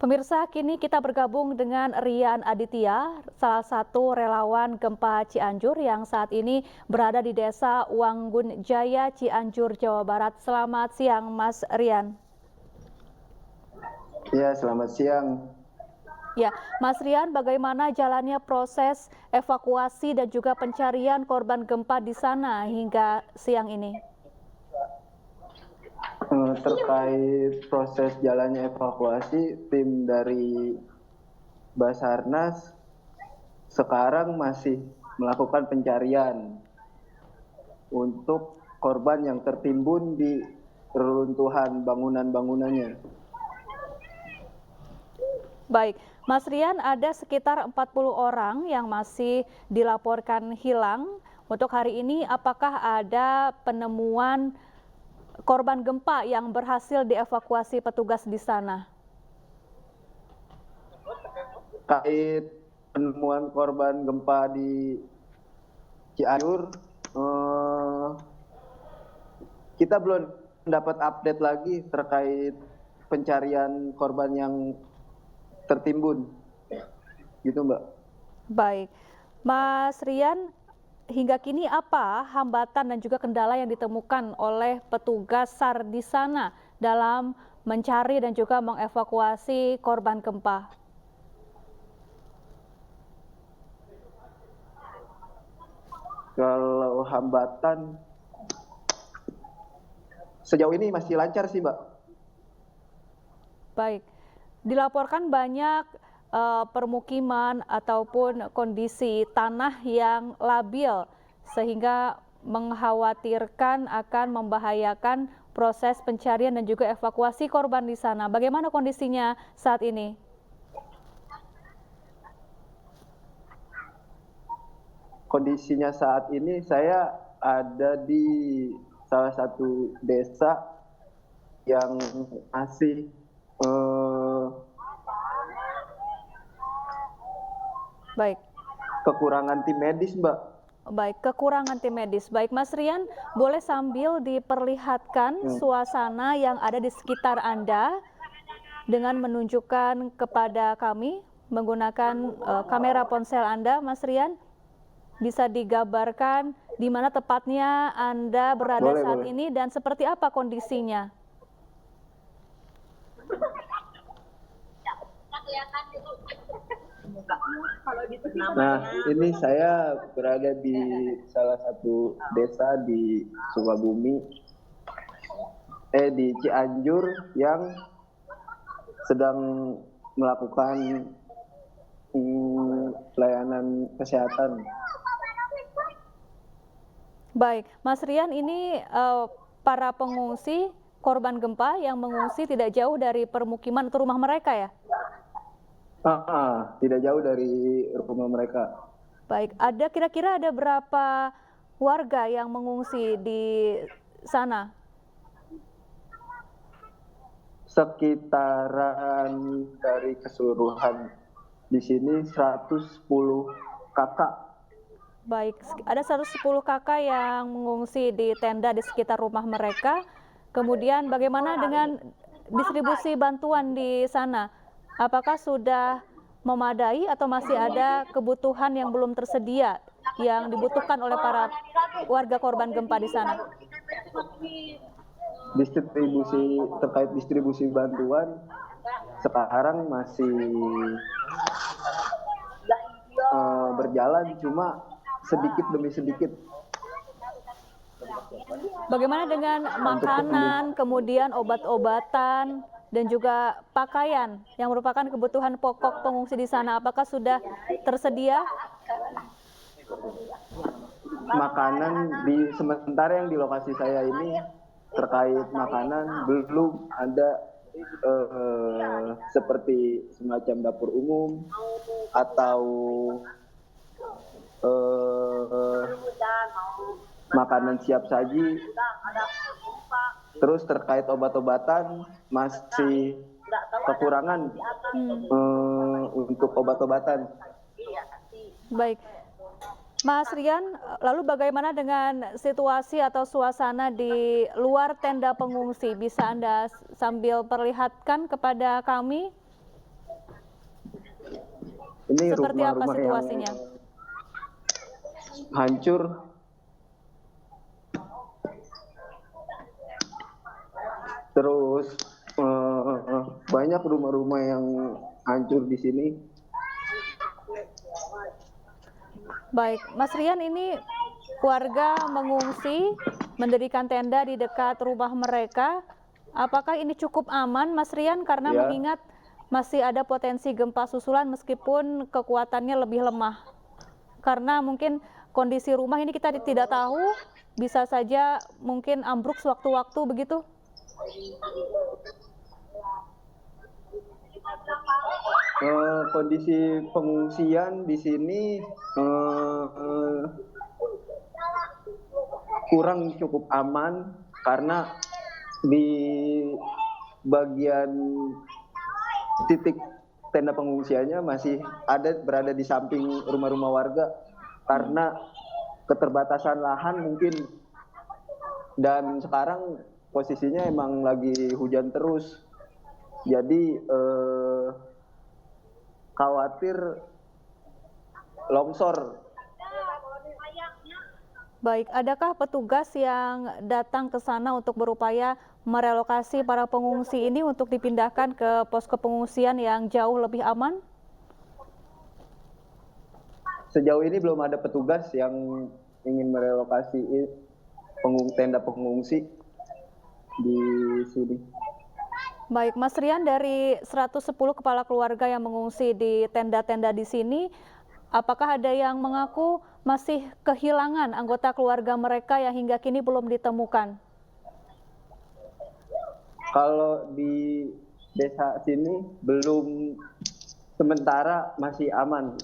Pemirsa, kini kita bergabung dengan Rian Aditya, salah satu relawan gempa Cianjur yang saat ini berada di Desa Wanggun Jaya, Cianjur, Jawa Barat. Selamat siang, Mas Rian. Ya, selamat siang. Ya, Mas Rian, bagaimana jalannya proses evakuasi dan juga pencarian korban gempa di sana hingga siang ini? Terkait proses jalannya evakuasi, tim dari Basarnas sekarang masih melakukan pencarian untuk korban yang tertimbun di reruntuhan bangunan-bangunannya. Baik, Mas Rian, ada sekitar 40 orang yang masih dilaporkan hilang. Untuk hari ini, apakah ada penemuan korban gempa yang berhasil dievakuasi petugas di sana? Terkait penemuan korban gempa di Cianjur, kita belum dapat update lagi terkait pencarian korban yang tertimbun, gitu Mbak. Baik, Mas Rian, hingga kini apa hambatan dan juga kendala yang ditemukan oleh petugas SAR di sana dalam mencari dan juga mengevakuasi korban gempa? Kalau hambatan sejauh ini masih lancar sih, Mbak. Baik, dilaporkan banyak permukiman ataupun kondisi tanah yang labil sehingga mengkhawatirkan akan membahayakan proses pencarian dan juga evakuasi korban di sana. Bagaimana kondisinya saat ini? Kondisinya saat ini saya ada di salah satu desa yang masih Baik. kekurangan tim medis, Mbak. Baik, kekurangan tim medis. Baik, Mas Rian, boleh sambil diperlihatkan suasana yang ada di sekitar Anda dengan menunjukkan kepada kami menggunakan kamera ponsel Anda, Mas Rian. Bisa digambarkan di mana tepatnya Anda berada saat ini dan seperti apa kondisinya? Nah, ini saya berada di salah satu desa di Sukabumi, di Cianjur yang sedang melakukan pelayanan kesehatan. Baik, Mas Rian, ini para pengungsi korban gempa yang mengungsi tidak jauh dari permukiman atau rumah mereka ya? Tidak jauh dari rumah mereka. Baik, kira-kira ada berapa warga yang mengungsi di sana? Sekitaran dari keseluruhan di sini 110 kakak. Baik, ada 110 kakak yang mengungsi di tenda di sekitar rumah mereka. Kemudian bagaimana dengan distribusi bantuan di sana? Apakah sudah memadai atau masih ada kebutuhan yang belum tersedia yang dibutuhkan oleh para warga korban gempa di sana? Terkait distribusi bantuan sekarang masih berjalan, cuma sedikit demi sedikit. Bagaimana dengan makanan, kemudian obat-obatan, dan juga pakaian yang merupakan kebutuhan pokok pengungsi di sana? Apakah sudah tersedia? Makanan sementara yang di lokasi saya ini terkait makanan belum ada seperti semacam dapur umum atau makanan siap saji. Terus terkait obat-obatan masih kekurangan untuk obat-obatan. Baik, Mas Rian, lalu bagaimana dengan situasi atau suasana di luar tenda pengungsi? Bisa Anda sambil perlihatkan kepada kami? Ini Seperti apa rumah-rumah yang situasinya? hancur. Terus banyak rumah-rumah yang hancur di sini. Baik, Mas Rian, ini warga mengungsi mendirikan tenda di dekat rumah mereka. Apakah ini cukup aman, Mas Rian? Karena Ya. mengingat masih ada potensi gempa susulan meskipun kekuatannya lebih lemah. Karena mungkin kondisi rumah ini kita tidak tahu, bisa saja mungkin ambruk sewaktu-waktu begitu. Kondisi pengungsian di sini kurang cukup aman karena di bagian titik tenda pengungsiannya masih berada di samping rumah-rumah warga karena keterbatasan lahan mungkin, dan sekarang posisinya emang lagi hujan terus, jadi khawatir longsor. Baik, adakah petugas yang datang ke sana untuk berupaya merelokasi para pengungsi ini untuk dipindahkan ke posko pengungsian yang jauh lebih aman? Sejauh ini belum ada petugas yang ingin merelokasi tenda pengungsi di sini. Baik, Mas Rian, dari 110 kepala keluarga yang mengungsi di tenda-tenda di sini, apakah ada yang mengaku masih kehilangan anggota keluarga mereka yang hingga kini belum ditemukan? Kalau di desa sini belum, sementara masih aman.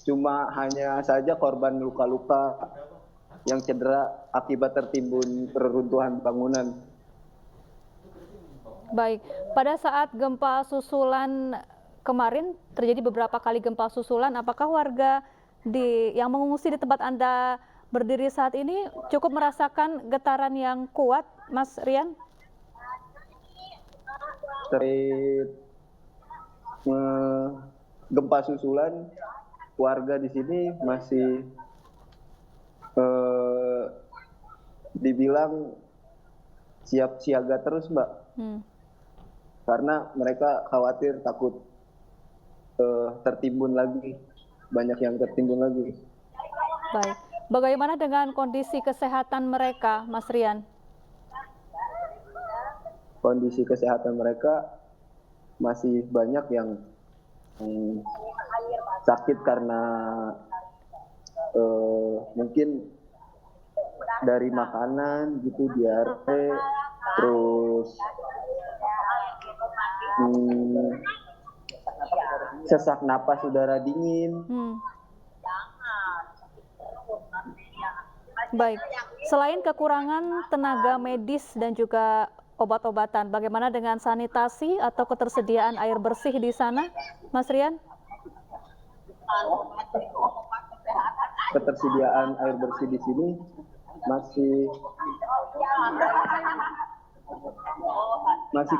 Cuma hanya saja korban luka-luka yang cedera akibat tertimbun reruntuhan bangunan. Baik, pada saat gempa susulan kemarin terjadi beberapa kali gempa susulan, apakah warga yang mengungsi di tempat Anda berdiri saat ini cukup merasakan getaran yang kuat, Mas Rian? Terkait gempa susulan, warga di sini masih dibilang siap siaga terus, Mbak. Karena mereka khawatir takut tertimbun lagi, banyak yang tertimbun lagi. Baik, bagaimana dengan kondisi kesehatan mereka, Mas Rian? Kondisi kesehatan mereka masih banyak yang sakit karena mungkin dari makanan gitu, diare, terus sesak napas, udara dingin. Baik, selain kekurangan tenaga medis dan juga obat-obatan, bagaimana dengan sanitasi atau ketersediaan air bersih di sana, Mas Rian? Ketersediaan air bersih di sini masih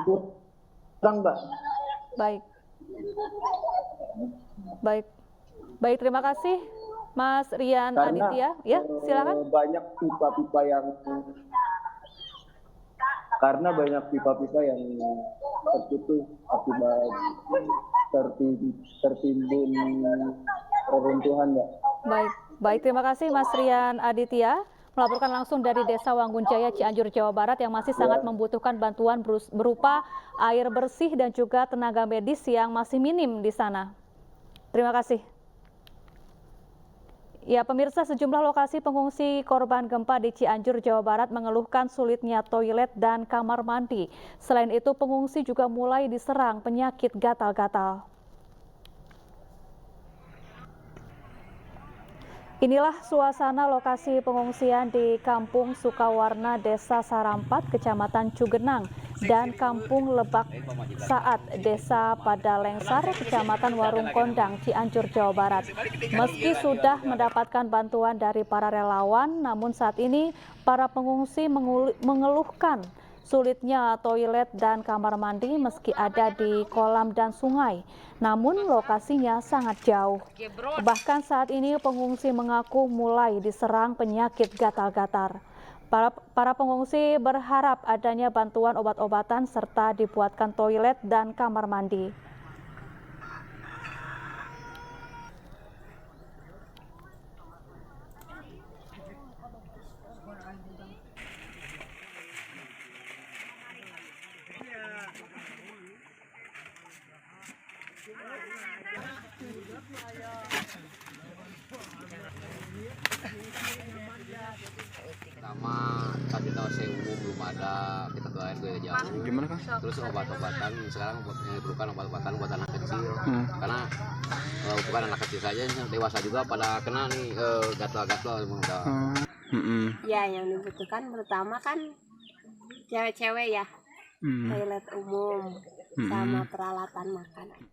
kurang, Mbak. Baik, terima kasih, Mas Rian Aditya. Ya, silakan. Banyak pipa-pipa yang tertutup akibat tertimbun reruntuhan, Mbak. Baik, terima kasih Mas Rian Aditya melaporkan langsung dari Desa Wanggunjaya, Cianjur, Jawa Barat yang masih sangat membutuhkan bantuan berupa air bersih dan juga tenaga medis yang masih minim di sana. Terima kasih. Ya, pemirsa, sejumlah lokasi pengungsi korban gempa di Cianjur, Jawa Barat mengeluhkan sulitnya toilet dan kamar mandi. Selain itu, pengungsi juga mulai diserang penyakit gatal-gatal. Inilah suasana lokasi pengungsian di Kampung Sukawarna, Desa Sarampat, Kecamatan Cugenang, dan Kampung Lebak Saat, Desa Padalengsar, Kecamatan Warung Kondang, Cianjur, Jawa Barat. Meski sudah mendapatkan bantuan dari para relawan, namun saat ini para pengungsi mengeluhkan sulitnya toilet dan kamar mandi meski ada di kolam dan sungai, namun lokasinya sangat jauh. Bahkan saat ini pengungsi mengaku mulai diserang penyakit gatal-gatal. Para pengungsi berharap adanya bantuan obat-obatan serta dibuatkan toilet dan kamar mandi. Pertama kasih tahu saya umum belum ada, kita doain gue jauh. Gimana Kang? Terus obat-obatan sekarang yang diperlukan obat-obatan buat anak kecil, karena bukan anak kecil saja, dewasa juga pada kena nih gatal-gatal emang udah. Ya, yang dibutuhkan pertama kan cewek-cewek ya, toilet umum sama peralatan makan.